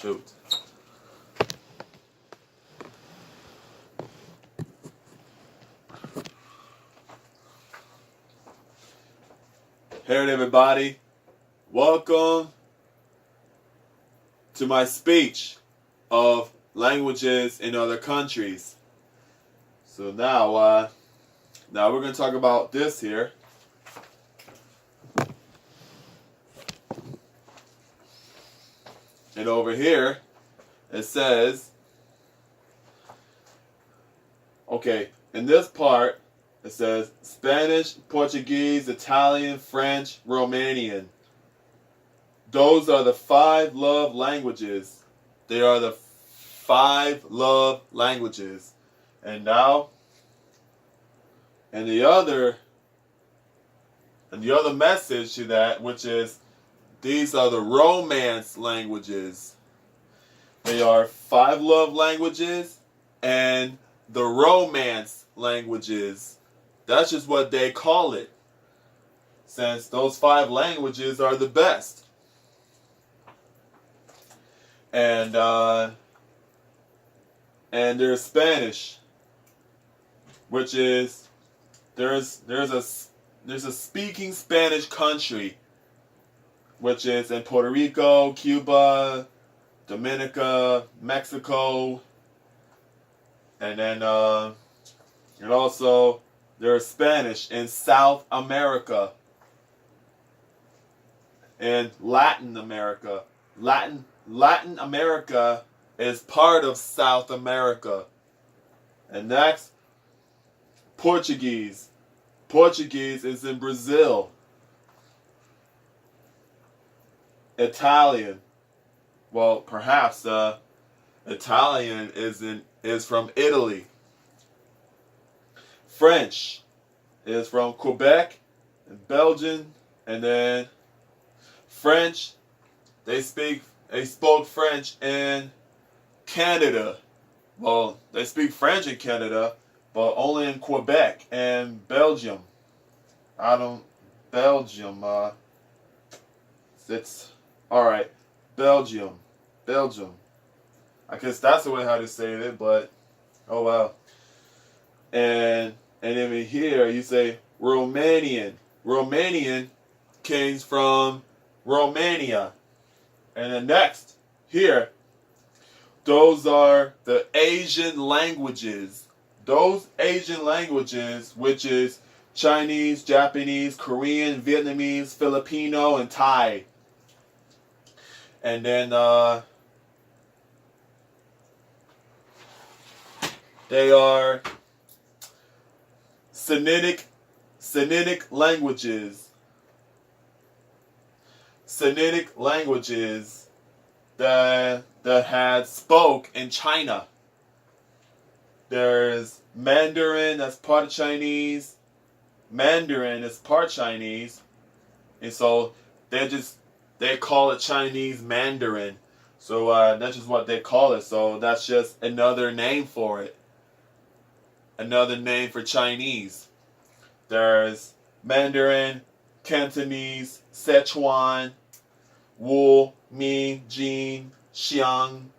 Shoot. Hey everybody, welcome to my speech of languages in other countries. So now we're going to talk about this here. And over here it says, okay, in this part it says Spanish, Portuguese, Italian, French, Romanian. Those are the 5 love languages. They are the 5 love languages. And now, and the other message to that, which is these are the romance languages. They are 5 love languages and the romance languages. That's just what they call it, since those 5 languages are the best. And there's Spanish, which is there's a speaking Spanish country, which is in Puerto Rico, Cuba, Dominica, Mexico, and then and also there's Spanish in South America and Latin America. Latin America is part of South America. And next, Portuguese. Portuguese is in Brazil. Italian. Well, perhaps Italian is from Italy. French is from Quebec and Belgium, and then French, they spoke French in Canada. Well, they speak French in Canada, but only in Quebec and Belgium. Belgium, it's, alright, Belgium. I guess that's the way how to say it, but, oh well. And then here you say Romanian. Romanian came from Romania. And then next, here, those are the Asian languages. Those Asian languages, which is Chinese, Japanese, Korean, Vietnamese, Filipino, and Thai. And then they are Sinitic languages. Sinitic languages that had spoke in China. There's Mandarin, that's part of Chinese. Mandarin is part Chinese. And so they call it Chinese Mandarin. So that's just what they call it. So that's just another name for it. Another name for Chinese. There's Mandarin, Cantonese, Sichuan, Wu, Mi, Jin, Xiang,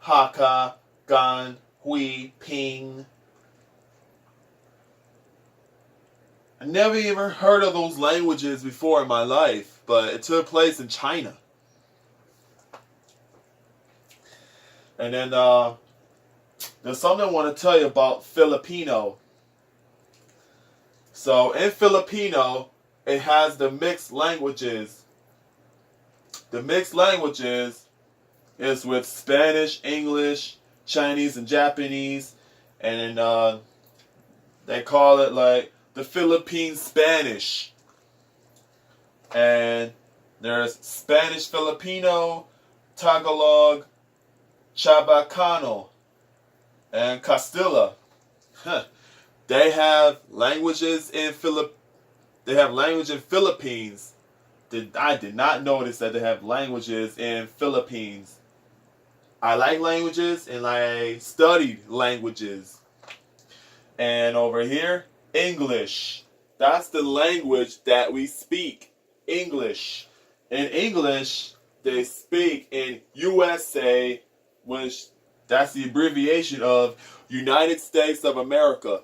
Hakka, Gan, Hui, Ping. I never even heard of those languages before in my life, but it took place in China. And then there's something I want to tell you about Filipino. So in Filipino, it has the mixed languages. The mixed languages is with Spanish, English, Chinese, and Japanese. And then they call it like the Philippine Spanish. And there's Spanish Filipino, Tagalog, Chabacano, and Castilla. They have languages in Philippines. I did not notice that they have languages in Philippines. I like languages and I studied languages. And over here, English. That's the language that we speak. English. In English, they speak in USA, which that's the abbreviation of United States of America.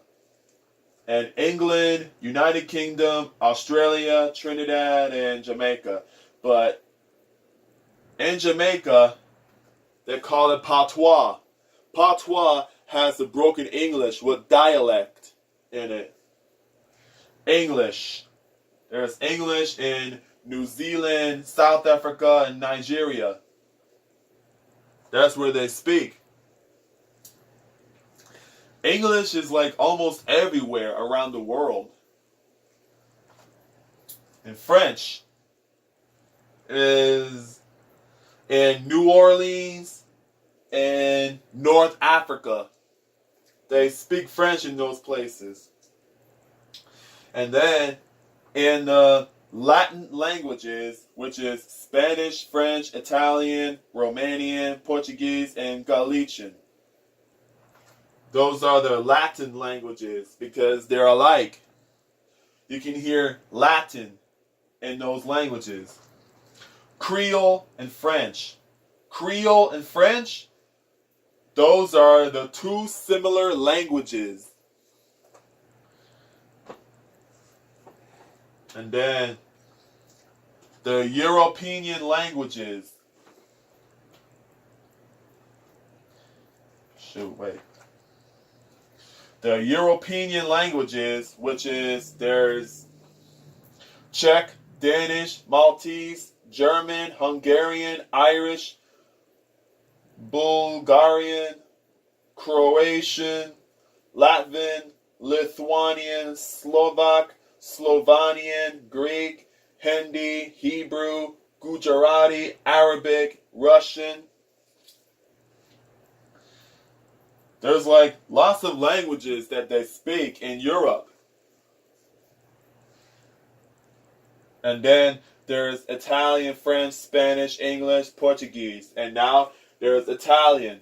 And England, United Kingdom, Australia, Trinidad, and Jamaica. But in Jamaica, they call it patois. Patois has the broken English with dialect in it. English. There's English in New Zealand, South Africa, and Nigeria. That's where they speak. English is like almost everywhere around the world. And French is in New Orleans and North Africa. They speak French in those places. And then in the Latin languages, which is Spanish, French, Italian, Romanian, Portuguese, and Galician. Those are the Latin languages because they're alike. You can hear Latin in those languages. Creole and French. Creole and French, those are the two similar languages. And then the European languages. The European languages, which is there's Czech, Danish, Maltese, German, Hungarian, Irish, Bulgarian, Croatian, Latvian, Lithuanian, Slovak, Slovenian, Greek, Hindi, Hebrew, Gujarati, Arabic, Russian. There's like lots of languages that they speak in Europe. And then there's Italian, French, Spanish, English, Portuguese. And now there's Italian.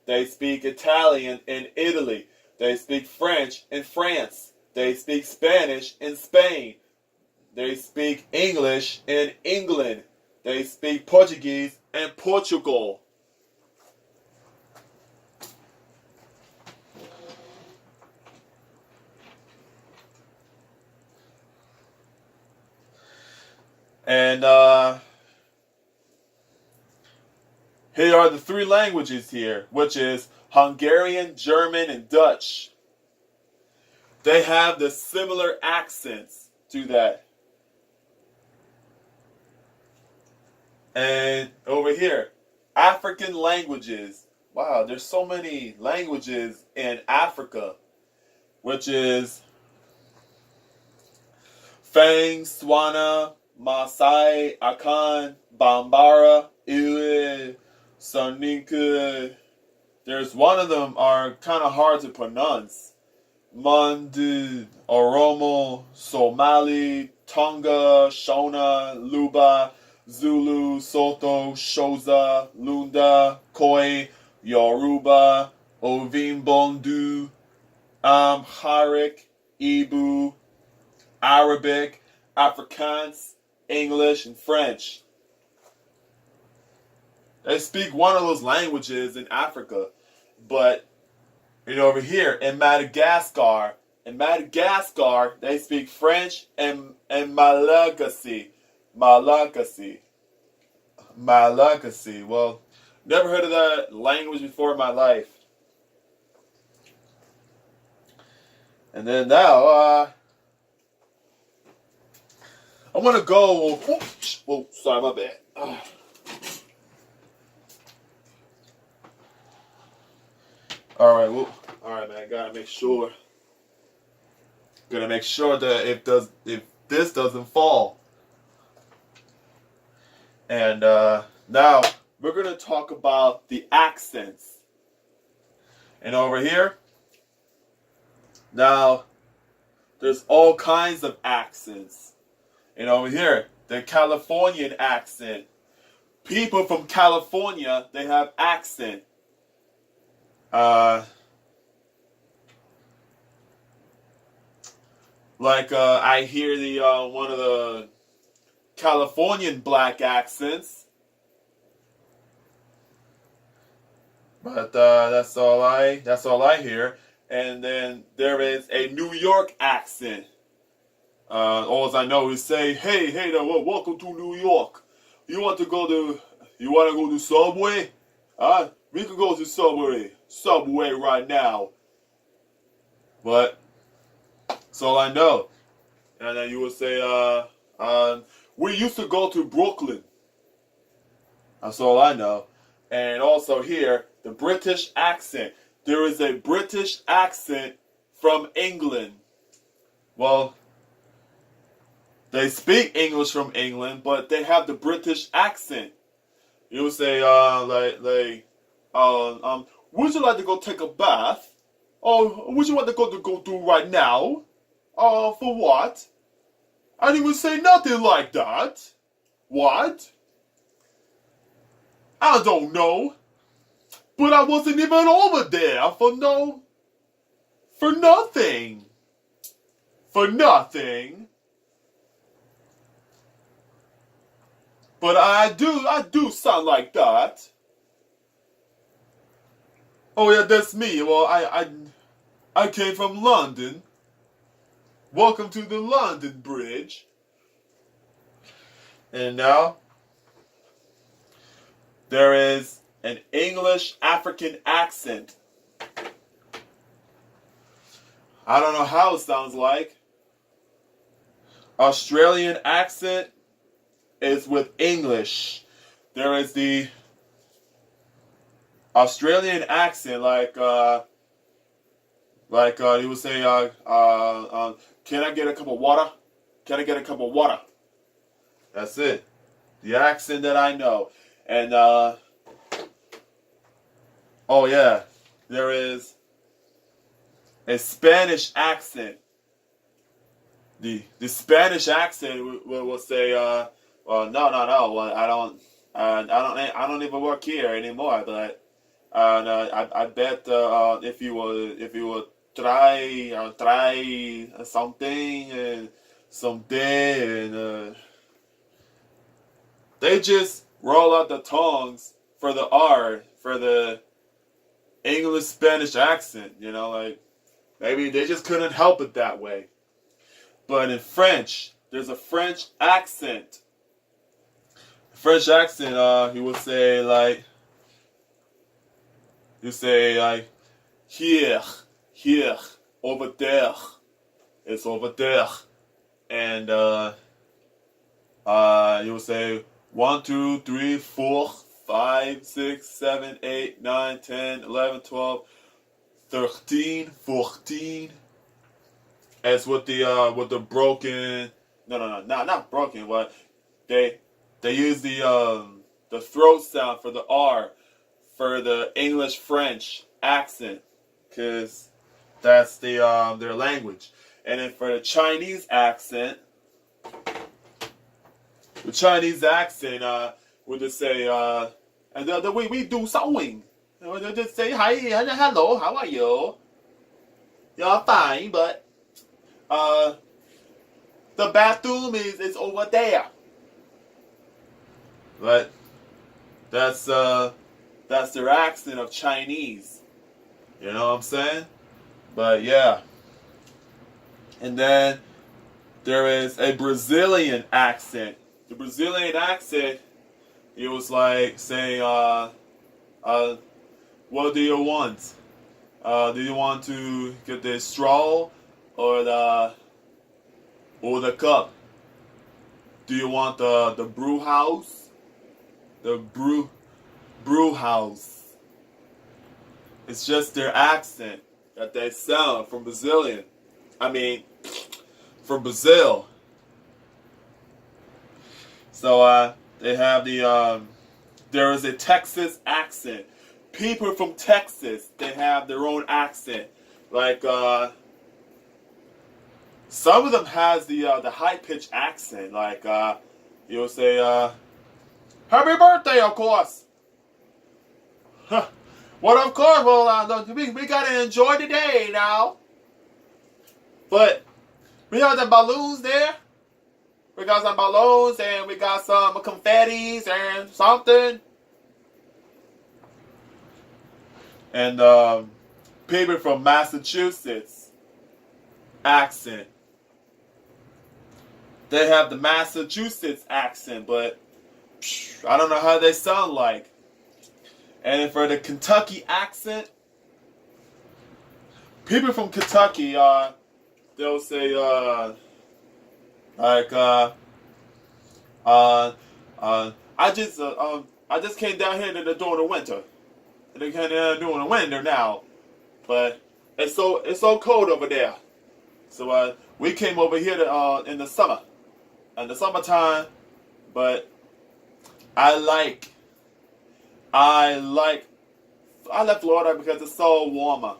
They speak Italian in Italy. They speak French in France. They speak Spanish in Spain. They speak English in England. They speak Portuguese in Portugal. And here are the three languages here, which is Hungarian, German, and Dutch. They have the similar accents to that. And over here, African languages. Wow, there's so many languages in Africa, which is Fang, Swana, Maasai, Akan, Bambara, Iwe, Soninka. There's one of them are kind of hard to pronounce. Mandu, Oromo, Somali, Tonga, Shona, Luba, Zulu, Soto, Xhosa, Lunda, Khoi, Yoruba, Ovimbondu, Amharic, Ibu, Arabic, Afrikaans, English, and French. They speak one of those languages in Africa, but over here in Madagascar, they speak French and Malagasy. Malagasy. Well, never heard of that language before in my life. And then now, I'm gonna go. Whoa, sorry, my bad. All right, man. Gotta make sure that if this doesn't fall. And now we're gonna talk about the accents. And over here, now there's all kinds of accents. And over here, the Californian accent. People from California, they have accent. I hear the one of the Californian black accents, But that's all I hear. And then there is a New York accent. All I know is say, hey, hey there, welcome to New York. You want to go to Subway? We can go to Subway right now. But that's all I know. And then you would say, we used to go to Brooklyn. That's all I know. And also here, the British accent. There is a British accent from England. Well, they speak English from England, but they have the British accent. You would say, would you like to go take a bath? Or would you like to go do right now? For what? And he would say nothing like that. What? I don't know. But I wasn't even over there for nothing. For nothing. But I do sound like that. Oh yeah, that's me. Well, I came from London. Welcome to the London Bridge. And now there is an English African accent. I don't know how it sounds like. Australian accent is with English. There is the Australian accent, like you would say, can I get a cup of water? Can I get a cup of water? That's it. The accent that I know. And oh yeah, there is a Spanish accent. The Spanish accent will say, well, no, well, I don't even work here anymore. But I bet if you will try something and someday, and they just roll out the tongues for the R, for the English Spanish accent. You know, like maybe they just couldn't help it that way. But in French, there's a French accent. French accent, he would say like, here, over there, it's over there, and you would say 1, 2, 3, 4, 5, 6, 7, 8, 9, 10, 11, 12, 13, 14. As with the broken, no, not broken, but they use the throat sound for the R for the English French accent, because that's their language. And then for the Chinese accent, would just say and the way we do sewing, they just say hi, hello, how are you? You're fine, but the bathroom is over there. But that's their accent of Chinese. You know what I'm saying? But yeah. And then there is a Brazilian accent. The Brazilian accent, it was like saying, what do you want? Do you want to get the straw or the cup? Do you want the brew house? The brew house. It's just their accent that they sound from Brazilian. From Brazil. So they have there is a Texas accent. People from Texas, they have their own accent. Like some of them has the high pitched accent. Like you'll say, "Happy birthday," of course. Well, of course. Well, we gotta enjoy the day now. But we have the balloons there. We got some balloons and we got some confettis and something. And people from Massachusetts accent. They have the Massachusetts accent, but I don't know how they sound like. And for the Kentucky accent, people from Kentucky, they'll say like I just came down here during the winter. And they came down during the winter now, but it's so cold over there. So we came over here in the summer, in the summertime. But I like Florida because it's so warmer.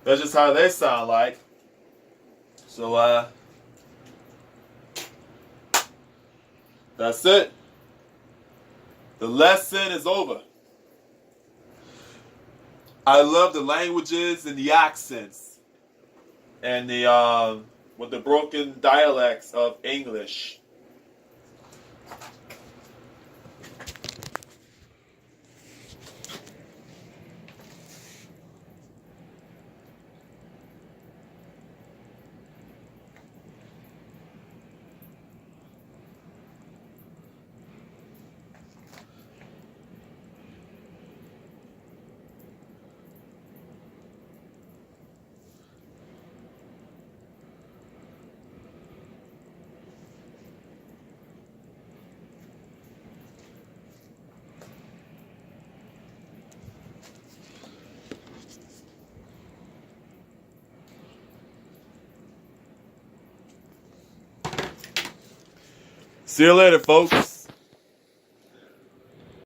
That's just how they sound like. So that's it. The lesson is over. I love the languages and the accents and the with the broken dialects of English. See you later, folks.